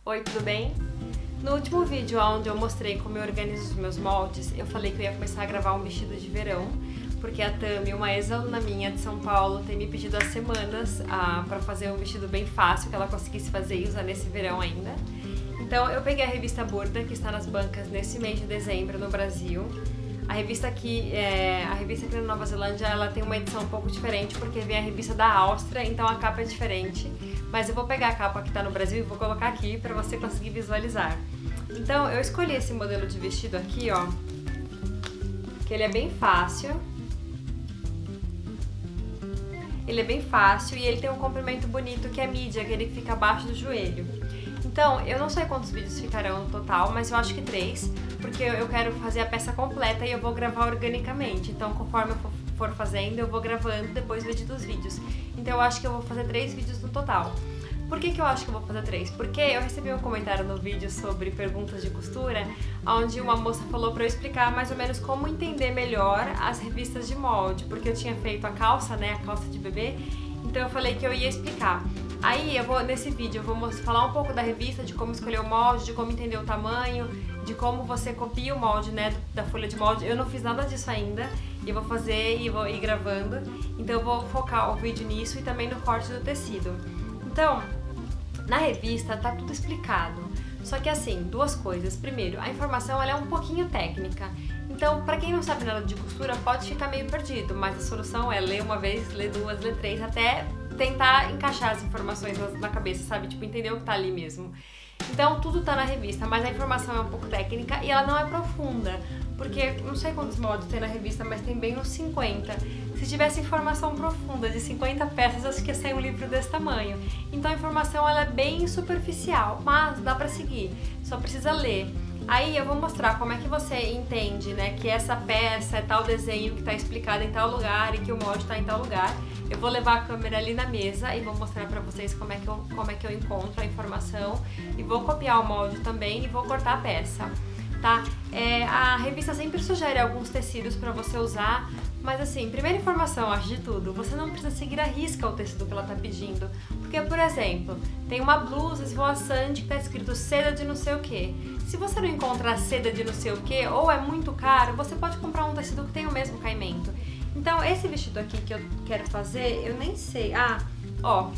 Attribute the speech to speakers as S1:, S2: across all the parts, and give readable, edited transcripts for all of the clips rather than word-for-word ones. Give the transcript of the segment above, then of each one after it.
S1: Oi, tudo bem? No último vídeo onde eu mostrei como eu organizo os meus moldes, eu falei que eu ia começar a gravar um vestido de verão, porque a Tami, uma ex-aluna minha de São Paulo, tem me pedido há semanas para fazer um vestido bem fácil, que ela conseguisse fazer e usar nesse verão ainda. Então eu peguei a revista Burda, que está nas bancas nesse mês de dezembro no Brasil. A revista aqui na Nova Zelândia, ela tem uma edição um pouco diferente, porque vem a revista da Áustria, então a capa é diferente. Mas eu vou pegar a capa que está no Brasil e vou colocar aqui para você conseguir visualizar. Então eu escolhi esse modelo de vestido aqui, ó, que ele é bem fácil. Ele é bem fácil e ele tem um comprimento bonito que é mídia, que ele fica abaixo do joelho. Então, eu não sei quantos vídeos ficarão no total, mas eu acho que 3, porque eu quero fazer a peça completa e eu vou gravar organicamente. Então, conforme eu for fazendo, eu vou gravando depois o edito dos vídeos. Então, eu acho que eu vou fazer 3 vídeos no total. Por que eu acho que eu vou fazer 3? Porque eu recebi um comentário no vídeo sobre perguntas de costura, onde uma moça falou para eu explicar mais ou menos como entender melhor as revistas de molde, porque eu tinha feito a calça, né, a calça de bebê, então eu falei que eu ia explicar. Aí nesse vídeo eu vou falar um pouco da revista, de como escolher o molde, de como entender o tamanho, de como você copia o molde, né, da folha de molde. Eu não fiz nada disso ainda, e vou fazer e vou ir gravando, então eu vou focar o vídeo nisso e também no corte do tecido. Então, na revista tá tudo explicado, só que assim, duas coisas. Primeiro, a informação ela é um pouquinho técnica, então para quem não sabe nada de costura pode ficar meio perdido, mas a solução é ler uma vez, ler duas, ler três, até tentar encaixar as informações na cabeça, sabe? Tipo, entender o que tá ali mesmo. Então tudo tá na revista, mas a informação é um pouco técnica e ela não é profunda, porque não sei quantos moldes tem na revista, mas tem bem uns 50. Se tivesse informação profunda de 50 peças, eu acho que ia sair um livro desse tamanho. Então a informação ela é bem superficial, mas dá pra seguir, só precisa ler. Aí eu vou mostrar como é que você entende, né, que essa peça é tal desenho que está explicado em tal lugar e que o molde está em tal lugar. Eu vou levar a câmera ali na mesa e vou mostrar pra vocês como é que eu encontro a informação e vou copiar o molde também e vou cortar a peça, tá? A revista sempre sugere alguns tecidos pra você usar, mas assim, primeira informação, acho de tudo, você não precisa seguir à risca o tecido que ela tá pedindo, porque, por exemplo, tem uma blusa esvoaçante que tá escrito seda de não sei o que. Se você não encontrar seda de não sei o que, ou é muito caro, você pode comprar um tecido que tem o mesmo caimento. Então, esse vestido aqui que eu quero fazer, eu nem sei. Ó,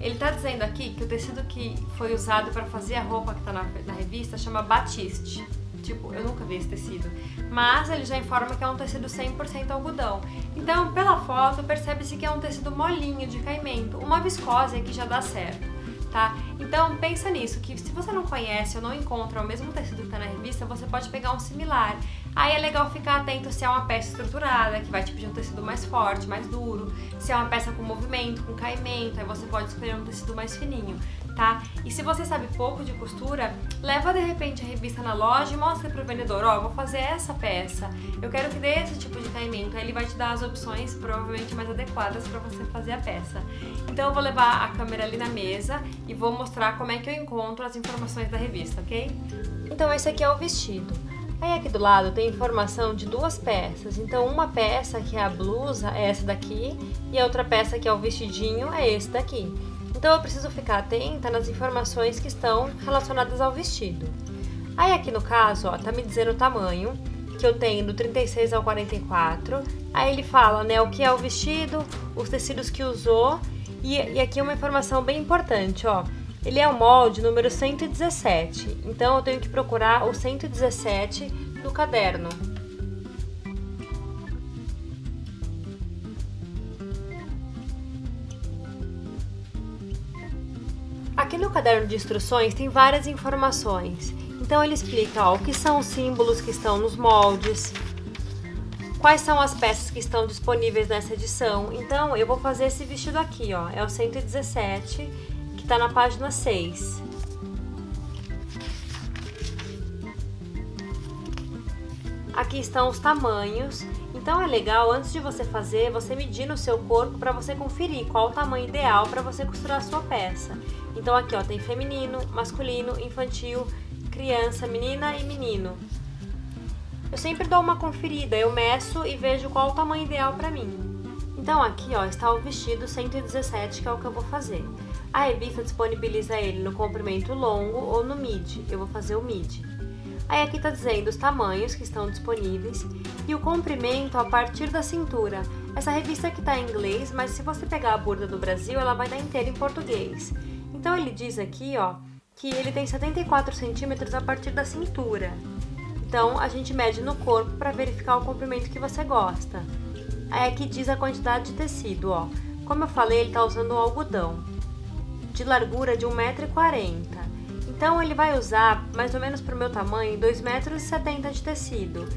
S1: ele tá dizendo aqui que o tecido que foi usado para fazer a roupa que tá na revista chama batiste. Tipo, eu nunca vi esse tecido. Mas ele já informa que é um tecido 100% algodão. Então, pela foto, percebe-se que é um tecido molinho de caimento. Uma viscose que já dá certo, tá? Então, pensa nisso, que se você não conhece ou não encontra o mesmo tecido que tá na revista, você pode pegar um similar. Aí é legal ficar atento se é uma peça estruturada, que vai te pedir um tecido mais forte, mais duro. Se é uma peça com movimento, com caimento, aí você pode escolher um tecido mais fininho, tá? E se você sabe pouco de costura, leva de repente a revista na loja e mostra pro vendedor, ó, vou fazer essa peça, eu quero que dê esse tipo de caimento, aí ele vai te dar as opções provavelmente mais adequadas para você fazer a peça. Então eu vou levar a câmera ali na mesa e vou mostrar como é que eu encontro as informações da revista, ok? Então esse aqui é o vestido. Aí aqui do lado tem informação de duas peças, então uma peça que é a blusa é essa daqui e a outra peça que é o vestidinho é esse daqui. Então eu preciso ficar atenta nas informações que estão relacionadas ao vestido. Aí aqui no caso, ó, tá me dizendo o tamanho, que eu tenho do 36 ao 44, aí ele fala, né, o que é o vestido, os tecidos que usou e aqui uma informação bem importante, ó. Ele é o molde número 117, então eu tenho que procurar o 117 no caderno. Aqui no caderno de instruções tem várias informações, então ele explica, ó, o que são os símbolos que estão nos moldes, quais são as peças que estão disponíveis nessa edição. Então eu vou fazer esse vestido aqui, ó, é o 117, que tá na página 6. Aqui estão os tamanhos, então é legal antes de você fazer, você medir no seu corpo para você conferir qual o tamanho ideal para você costurar a sua peça. Então aqui ó, tem feminino, masculino, infantil, criança, menina e menino. Eu sempre dou uma conferida, eu meço e vejo qual o tamanho ideal para mim. Então aqui ó, está o vestido 117, que é o que eu vou fazer. A revista disponibiliza ele no comprimento longo ou no midi. Eu vou fazer o midi. Aí aqui tá dizendo os tamanhos que estão disponíveis e o comprimento a partir da cintura. Essa revista aqui tá em inglês, mas se você pegar a Burda do Brasil, ela vai estar inteira em português. Então ele diz aqui, ó, que ele tem 74 centímetros a partir da cintura. Então a gente mede no corpo para verificar o comprimento que você gosta. Aí aqui diz a quantidade de tecido, ó. Como eu falei, ele tá usando um algodão de largura de 1,40 m. Então ele vai usar, mais ou menos para o meu tamanho, 2,70 m de tecido.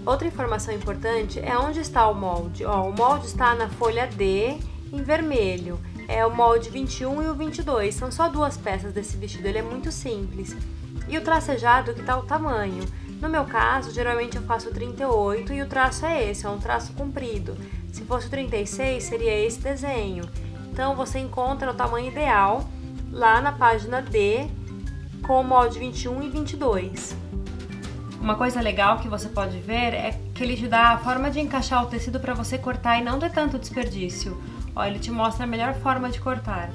S1: Outra informação importante é onde está o molde. Ó, o molde está na folha D em vermelho. É o molde 21 e o 22. São só duas peças desse vestido, ele é muito simples. E o tracejado que está o tamanho. No meu caso, geralmente eu faço 38 e o traço é esse, é um traço comprido. Se fosse o 36, seria esse desenho. Então você encontra o tamanho ideal lá na página D com o molde 21 e 22. Uma coisa legal que você pode ver é que ele te dá a forma de encaixar o tecido para você cortar e não ter tanto desperdício. Ó, ele te mostra a melhor forma de cortar.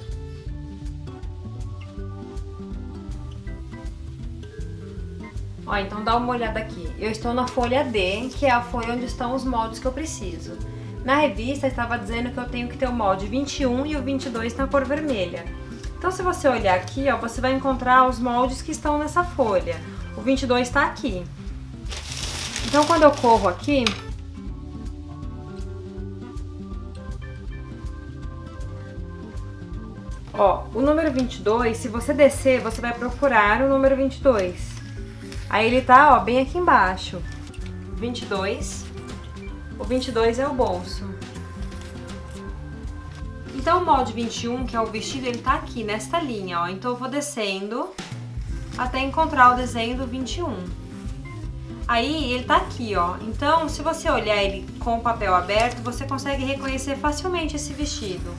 S1: Ó, então dá uma olhada aqui. Eu estou na folha D, que é a folha onde estão os moldes que eu preciso. Na revista estava dizendo que eu tenho que ter o molde 21 e o 22 na cor vermelha. Então se você olhar aqui, ó, você vai encontrar os moldes que estão nessa folha. O 22 está aqui. Então quando eu corro aqui, ó, o número 22, se você descer, você vai procurar o número 22. Aí ele tá, ó, bem aqui embaixo. 22. O 22 é o bolso. Então o molde 21, que é o vestido, ele tá aqui, nesta linha, ó. Então eu vou descendo até encontrar o desenho do 21. Aí ele tá aqui, ó. Então, se você olhar ele com o papel aberto, você consegue reconhecer facilmente esse vestido.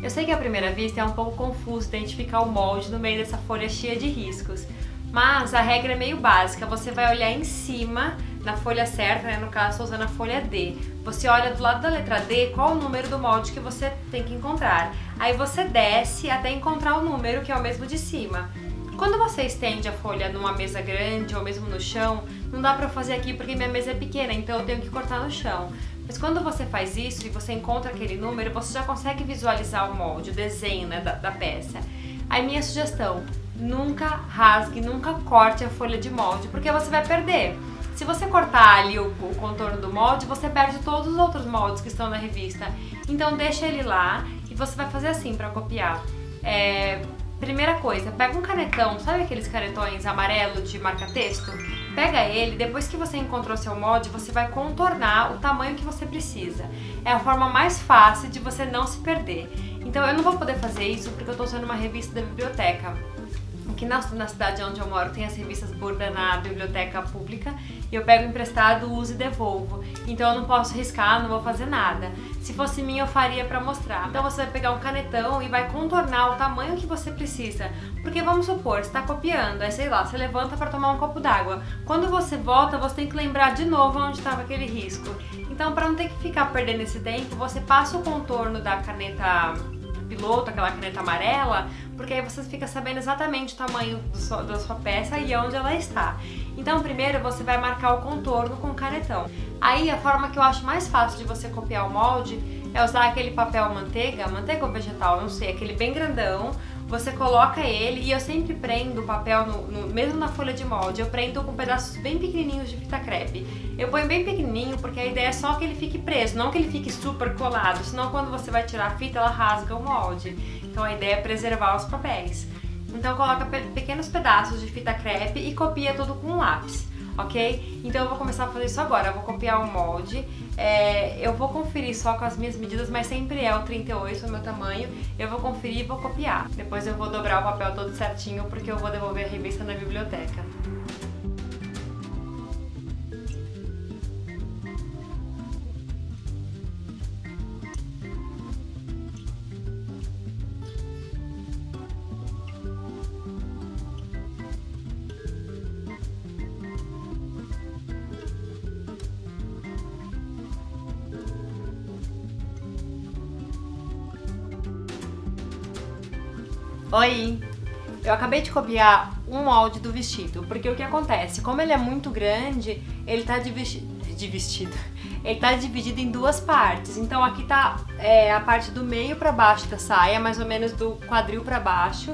S1: Eu sei que à primeira vista é um pouco confuso identificar o molde no meio dessa folha cheia de riscos, mas a regra é meio básica. Você vai olhar em cima, na folha certa, né? No caso, estou usando a folha D. Você olha do lado da letra D qual o número do molde que você tem que encontrar. Aí você desce até encontrar o número, que é o mesmo de cima. Quando você estende a folha numa mesa grande ou mesmo no chão, não dá pra fazer aqui porque minha mesa é pequena, então eu tenho que cortar no chão. Mas quando você faz isso e você encontra aquele número, você já consegue visualizar o molde, o desenho, né, da peça. Aí minha sugestão, nunca rasgue, nunca corte a folha de molde, porque você vai perder. Se você cortar ali o contorno do molde, você perde todos os outros moldes que estão na revista. Então deixa ele lá e você vai fazer assim pra copiar. Primeira coisa, pega um canetão, sabe aqueles canetões amarelo de marca-texto? Pega ele, depois que você encontrou seu molde, você vai contornar o tamanho que você precisa. É a forma mais fácil de você não se perder. Então eu não vou poder fazer isso porque eu estou usando uma revista da biblioteca. Aqui na cidade onde eu moro tem as revistas Burda na biblioteca pública e eu pego emprestado, uso e devolvo. Então eu não posso riscar, não vou fazer nada. Se fosse minha eu faria pra mostrar. Então você vai pegar um canetão e vai contornar o tamanho que você precisa. Porque vamos supor, você tá copiando, aí sei lá, você levanta pra tomar um copo d'água. Quando você volta, você tem que lembrar de novo onde estava aquele risco. Então pra não ter que ficar perdendo esse tempo, você passa o contorno da caneta piloto, aquela caneta amarela, porque aí você fica sabendo exatamente o tamanho da sua peça e onde ela está. Então primeiro você vai marcar o contorno com o canetão. Aí a forma que eu acho mais fácil de você copiar o molde é usar aquele papel manteiga ou vegetal, não sei, aquele bem grandão. Você coloca ele e eu sempre prendo o papel, mesmo na folha de molde, eu prendo com pedaços bem pequenininhos de fita crepe. Eu ponho bem pequenininho porque a ideia é só que ele fique preso, não que ele fique super colado, senão quando você vai tirar a fita ela rasga o molde. Então a ideia é preservar os papéis. Então coloca pequenos pedaços de fita crepe e copia tudo com um lápis, ok? Então eu vou começar a fazer isso agora, eu vou copiar o molde. Eu vou conferir só com as minhas medidas, mas sempre é o 38, o meu tamanho. Eu vou conferir e vou copiar. Depois eu vou dobrar o papel todo certinho porque eu vou devolver a revista na biblioteca. Oi! Eu acabei de copiar um molde do vestido, porque o que acontece? Como ele é muito grande, ele tá ele tá dividido em duas partes. Então aqui tá a parte do meio pra baixo da saia, mais ou menos do quadril pra baixo.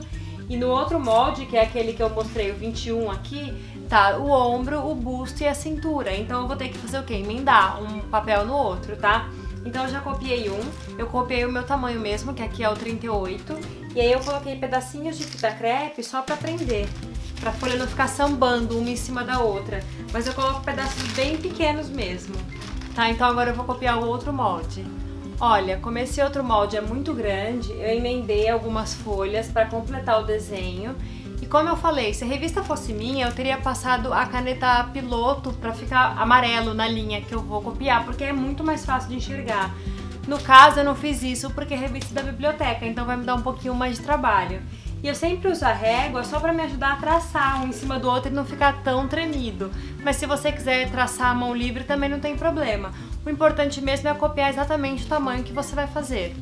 S1: E no outro molde, que é aquele que eu mostrei, o 21 aqui, tá o ombro, o busto e a cintura. Então eu vou ter que fazer o quê? Emendar um papel no outro, tá? Então eu já copiei eu copiei o meu tamanho mesmo, que aqui é o 38. E aí eu coloquei pedacinhos de fita crepe só pra prender, pra folha não ficar sambando uma em cima da outra. Mas eu coloco pedaços bem pequenos mesmo, tá? Então agora eu vou copiar o outro molde. Olha, como esse outro molde é muito grande, eu emendei algumas folhas pra completar o desenho. E como eu falei, se a revista fosse minha, eu teria passado a caneta piloto pra ficar amarelo na linha que eu vou copiar, porque é muito mais fácil de enxergar. No caso, eu não fiz isso porque é revista da biblioteca, então vai me dar um pouquinho mais de trabalho. E eu sempre uso a régua só pra me ajudar a traçar um em cima do outro e não ficar tão tremido. Mas se você quiser traçar a mão livre, também não tem problema. O importante mesmo é copiar exatamente o tamanho que você vai fazer.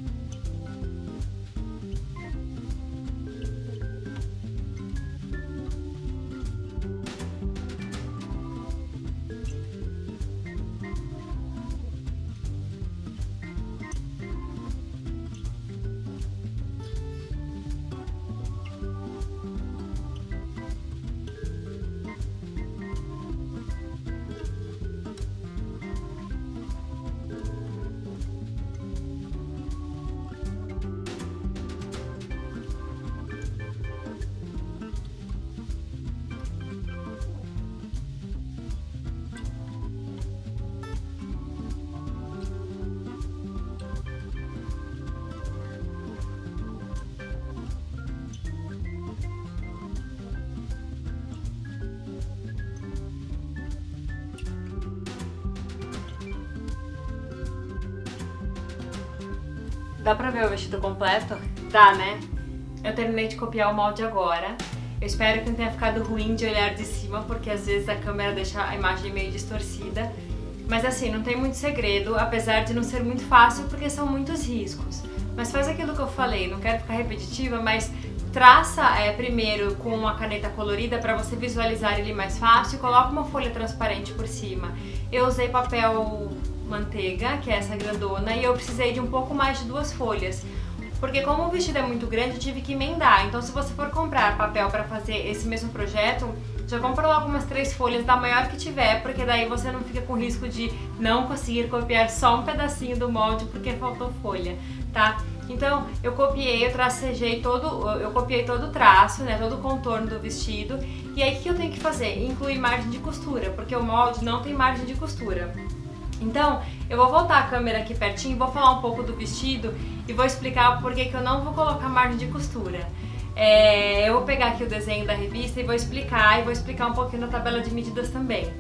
S1: Dá pra ver o vestido completo? Dá, né? Eu terminei de copiar o molde agora. Eu espero que não tenha ficado ruim de olhar de cima, porque às vezes a câmera deixa a imagem meio distorcida. Mas assim, não tem muito segredo, apesar de não ser muito fácil, porque são muitos riscos. Mas faz aquilo que eu falei, não quero ficar repetitiva, mas traça primeiro com uma caneta colorida para você visualizar ele mais fácil e coloca uma folha transparente por cima. Eu usei papel manteiga, que é essa grandona, e eu precisei de um pouco mais de 2 folhas. Porque como o vestido é muito grande, eu tive que emendar. Então se você for comprar papel para fazer esse mesmo projeto, já compra logo umas 3 folhas da maior que tiver, porque daí você não fica com risco de não conseguir copiar só um pedacinho do molde porque faltou folha, tá? Então eu copiei todo o traço, né, todo o contorno do vestido. E aí o que eu tenho que fazer? Incluir margem de costura, porque o molde não tem margem de costura. Então, eu vou voltar a câmera aqui pertinho, vou falar um pouco do vestido e vou explicar por que eu não vou colocar margem de costura. Eu vou pegar aqui o desenho da revista e vou explicar um pouquinho na tabela de medidas também.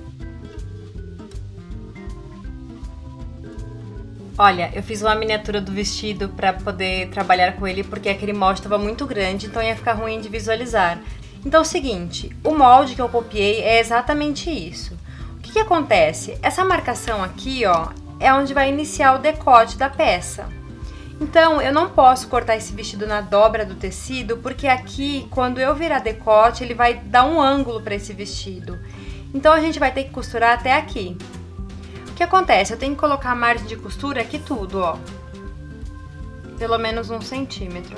S1: Olha, eu fiz uma miniatura do vestido para poder trabalhar com ele porque aquele molde estava muito grande, então ia ficar ruim de visualizar. Então é o seguinte, o molde que eu copiei é exatamente isso. O que acontece? Essa marcação aqui, ó, é onde vai iniciar o decote da peça. Então, eu não posso cortar esse vestido na dobra do tecido, porque aqui, quando eu virar decote, ele vai dar um ângulo para esse vestido. Então, a gente vai ter que costurar até aqui. O que acontece? Eu tenho que colocar a margem de costura aqui tudo, ó. Pelo menos 1 centímetro.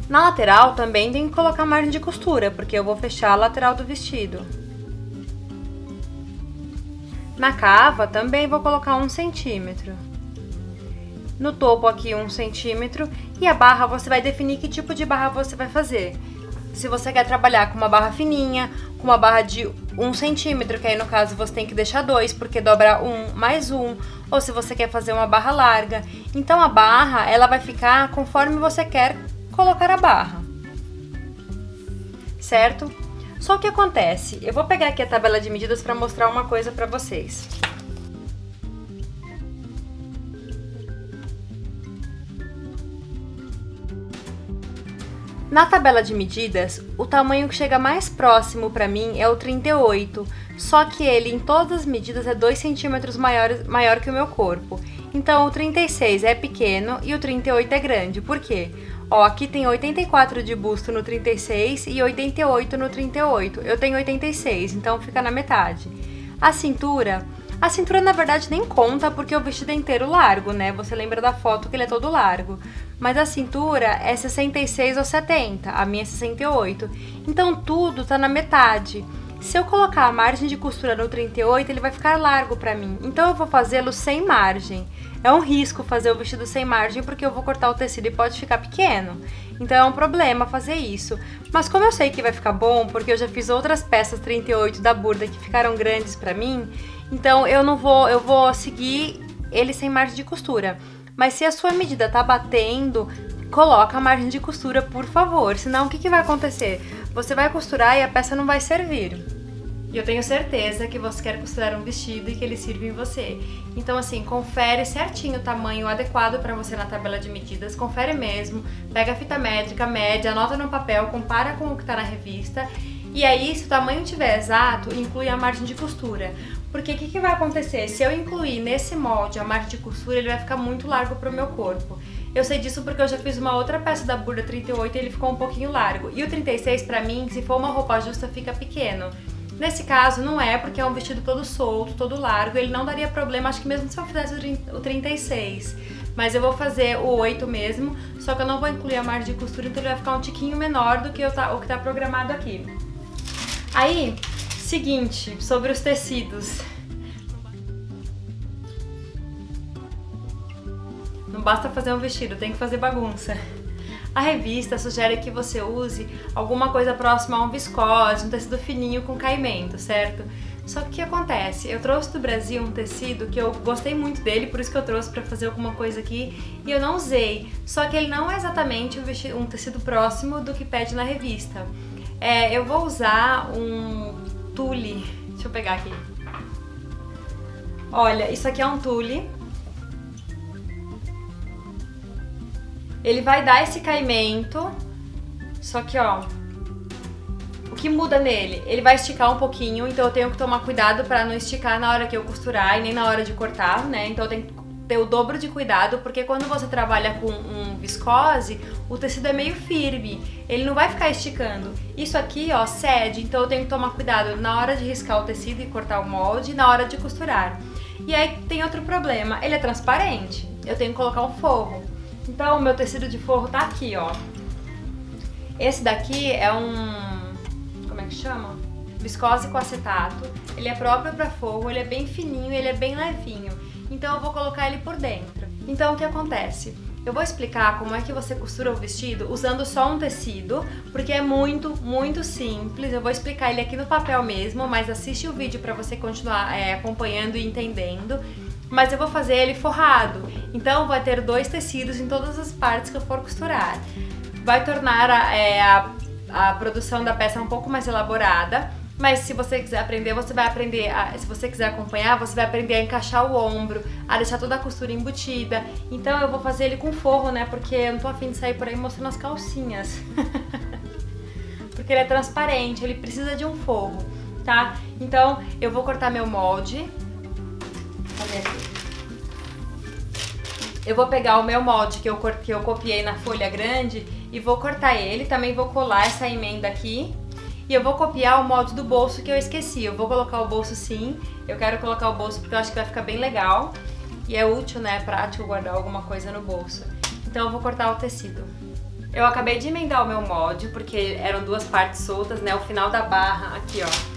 S1: Na lateral também tem que colocar margem de costura, porque eu vou fechar a lateral do vestido. Na cava também vou colocar 1 centímetro. No topo aqui 1 centímetro. E a barra você vai definir que tipo de barra você vai fazer. Se você quer trabalhar com uma barra fininha, com uma barra de 1 centímetro, que aí no caso você tem que deixar 2, porque dobra 1 mais 1. Ou se você quer fazer uma barra larga. Então a barra, ela vai ficar conforme você quer colocar a barra, certo? Só que acontece, eu vou pegar aqui a tabela de medidas para mostrar uma coisa para vocês. Na tabela de medidas, o tamanho que chega mais próximo para mim é o 38, só que ele em todas as medidas é 2 centímetros maior que o meu corpo. Então o 36 é pequeno e o 38 é grande. Por quê? Ó, aqui tem 84 de busto no 36 e 88 no 38. Eu tenho 86, então fica na metade. A cintura na verdade nem conta porque o vestido é inteiro largo, né? Você lembra da foto que ele é todo largo. Mas a cintura é 66 ou 70, a minha é 68. Então tudo tá na metade. Se eu colocar a margem de costura no 38, ele vai ficar largo pra mim. Então eu vou fazê-lo sem margem. É um risco fazer o vestido sem margem porque eu vou cortar o tecido e pode ficar pequeno. Então é um problema fazer isso. Mas como eu sei que vai ficar bom, porque eu já fiz outras peças 38 da Burda que ficaram grandes pra mim, então eu vou seguir ele sem margem de costura. Mas se a sua medida tá batendo, coloca a margem de costura, por favor. Senão o que vai acontecer? Você vai costurar e a peça não vai servir. E eu tenho certeza que você quer costurar um vestido e que ele sirva em você. Então assim, confere certinho o tamanho adequado para você na tabela de medidas, confere mesmo, pega a fita métrica, mede, anota no papel, compara com o que está na revista. E aí, se o tamanho estiver exato, inclui a margem de costura. Porque o que vai acontecer? Se eu incluir nesse molde a margem de costura, ele vai ficar muito largo para o meu corpo. Eu sei disso porque eu já fiz uma outra peça da Burda 38 e ele ficou um pouquinho largo. E o 36, para mim, se for uma roupa justa, fica pequeno. Nesse caso não é, porque é um vestido todo solto, todo largo, ele não daria problema, acho que mesmo se eu fizesse o 36. Mas eu vou fazer o 8 mesmo, só que eu não vou incluir a margem de costura, então ele vai ficar um tiquinho menor do que o que tá programado aqui. Aí, seguinte, sobre os tecidos. Não basta fazer um vestido, tem que fazer bagunça. A revista sugere que você use alguma coisa próxima a um viscose, um tecido fininho com caimento, certo? Só que o que acontece? Eu trouxe do Brasil um tecido que eu gostei muito dele, por isso que eu trouxe pra fazer alguma coisa aqui, e eu não usei. Só que ele não é exatamente um tecido próximo do que pede na revista. Eu vou usar um tule, deixa eu pegar aqui. Olha, isso aqui é um tule. Ele vai dar esse caimento, só que ó, o que muda nele? Ele vai esticar um pouquinho, então eu tenho que tomar cuidado para não esticar na hora que eu costurar e nem na hora de cortar, né? Então eu tenho que ter o dobro de cuidado, porque quando você trabalha com um viscose, o tecido é meio firme, ele não vai ficar esticando. Isso aqui, ó, cede, então eu tenho que tomar cuidado na hora de riscar o tecido e cortar o molde e na hora de costurar. E aí tem outro problema, ele é transparente, eu tenho que colocar um forro. Então o meu tecido de forro tá aqui, ó. Esse daqui é como é que chama? Viscose com acetato. Ele é próprio para forro, ele é bem fininho, ele é bem levinho. Então eu vou colocar ele por dentro. Então o que acontece? Eu vou explicar como é que você costura o vestido usando só um tecido, porque é muito, muito simples. Eu vou explicar ele aqui no papel mesmo, mas assiste o vídeo para você continuar acompanhando e entendendo. Mas eu vou fazer ele forrado, então vai ter 2 tecidos em todas as partes que eu for costurar. Vai tornar a produção da peça um pouco mais elaborada, mas se você quiser aprender, você vai aprender, se você quiser acompanhar, você vai aprender a encaixar o ombro, a deixar toda a costura embutida. Então eu vou fazer ele com forro, né, porque eu não tô afim de sair por aí mostrando as calcinhas. Porque ele é transparente, ele precisa de um forro, tá? Então eu vou cortar meu molde. Eu vou pegar o meu molde que eu copiei na folha grande e vou cortar ele, também vou colar essa emenda aqui e eu vou copiar o molde do bolso que eu esqueci. Eu vou colocar o bolso sim, eu quero colocar o bolso porque eu acho que vai ficar bem legal e é útil, né, prático guardar alguma coisa no bolso. Então eu vou cortar o tecido. Eu acabei de emendar o meu molde porque eram 2 partes soltas, né, o final da barra aqui, ó.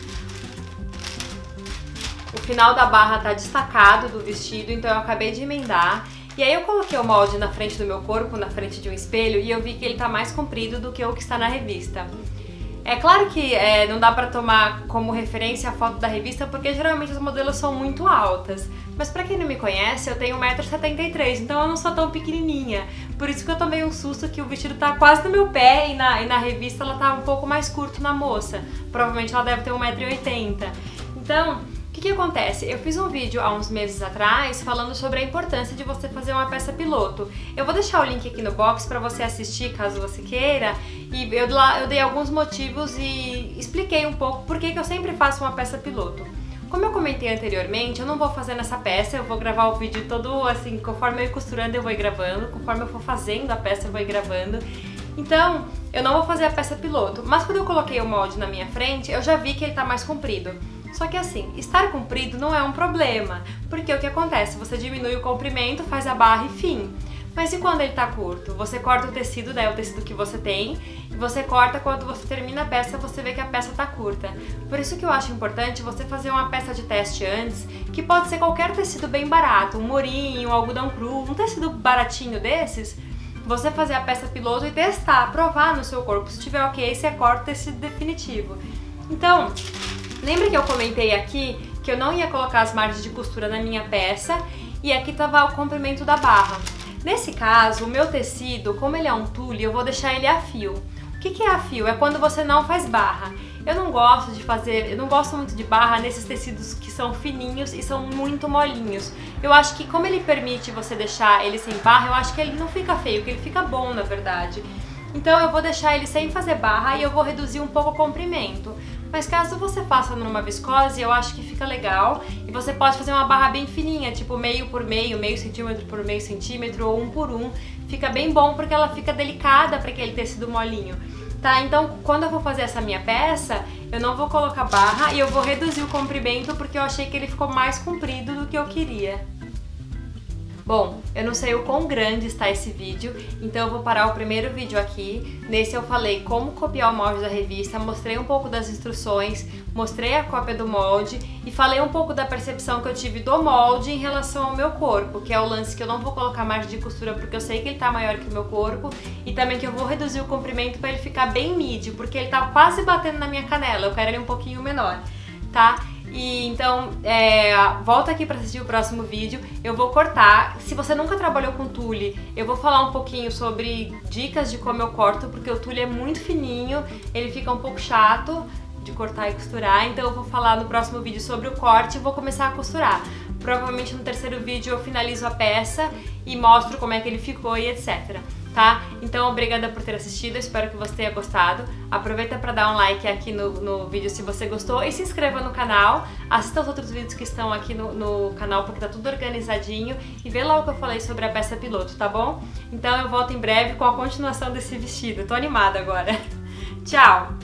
S1: O final da barra tá destacado do vestido, então eu acabei de emendar. E aí eu coloquei o molde na frente do meu corpo, na frente de um espelho, e eu vi que ele tá mais comprido do que o que está na revista. É claro que não dá pra tomar como referência a foto da revista, porque geralmente as modelos são muito altas. Mas pra quem não me conhece, eu tenho 1,73 m, então eu não sou tão pequenininha. Por isso que eu tomei um susto que o vestido tá quase no meu pé e na revista ela tá um pouco mais curto na moça. Provavelmente ela deve ter 1,80 m. Então, o que acontece? Eu fiz um vídeo há uns meses atrás falando sobre a importância de você fazer uma peça piloto. Eu vou deixar o link aqui no box para você assistir caso você queira. E eu dei alguns motivos e expliquei um pouco por que eu sempre faço uma peça piloto. Como eu comentei anteriormente, eu não vou fazer nessa peça, eu vou gravar o vídeo todo assim, conforme eu ir costurando eu vou ir gravando, conforme eu for fazendo a peça eu vou ir gravando. Então, eu não vou fazer a peça piloto, mas quando eu coloquei o molde na minha frente, eu já vi que ele tá mais comprido. Só que assim, estar comprido não é um problema, porque o que acontece? Você diminui o comprimento, faz a barra e fim. Mas e quando ele tá curto? Você corta o tecido, né, o tecido que você tem, e você corta quando você termina a peça, você vê que a peça tá curta. Por isso que eu acho importante você fazer uma peça de teste antes, que pode ser qualquer tecido bem barato, um morinho, um algodão cru, um tecido baratinho desses, você fazer a peça piloto e testar, provar no seu corpo. Se tiver ok, você corta o tecido definitivo. Então, lembra que eu comentei aqui que eu não ia colocar as margens de costura na minha peça e aqui tava o comprimento da barra. Nesse caso, o meu tecido, como ele é um tule, eu vou deixar ele a fio. O que é a fio? É quando você não faz barra. Eu não gosto muito de barra nesses tecidos que são fininhos e são muito molinhos. Eu acho que como ele permite você deixar ele sem barra, eu acho que ele não fica feio, que ele fica bom na verdade. Então eu vou deixar ele sem fazer barra e eu vou reduzir um pouco o comprimento. Mas caso você faça numa viscose, eu acho que fica legal. E você pode fazer uma barra bem fininha, tipo meio por meio, meio centímetro por meio centímetro ou 1 por 1. Fica bem bom porque ela fica delicada para aquele tecido molinho. Tá? Então quando eu for fazer essa minha peça, eu não vou colocar barra e eu vou reduzir o comprimento porque eu achei que ele ficou mais comprido do que eu queria. Bom, eu não sei o quão grande está esse vídeo, então eu vou parar o primeiro vídeo aqui. Nesse eu falei como copiar o molde da revista, mostrei um pouco das instruções, mostrei a cópia do molde e falei um pouco da percepção que eu tive do molde em relação ao meu corpo, que é o lance que eu não vou colocar margem de costura porque eu sei que ele tá maior que o meu corpo e também que eu vou reduzir o comprimento para ele ficar bem midi, porque ele tá quase batendo na minha canela, eu quero ele um pouquinho menor, tá? E então, volta aqui para assistir o próximo vídeo, eu vou cortar. Se você nunca trabalhou com tule, eu vou falar um pouquinho sobre dicas de como eu corto, porque o tule é muito fininho, ele fica um pouco chato de cortar e costurar, então eu vou falar no próximo vídeo sobre o corte e vou começar a costurar. Provavelmente no terceiro vídeo eu finalizo a peça e mostro como é que ele ficou e etc. Tá? Então, obrigada por ter assistido, espero que você tenha gostado. Aproveita para dar um like aqui no vídeo se você gostou e se inscreva no canal. Assista os outros vídeos que estão aqui no canal porque tá tudo organizadinho e vê lá o que eu falei sobre a peça piloto, tá bom? Então eu volto em breve com a continuação desse vestido. Tô animada agora. Tchau!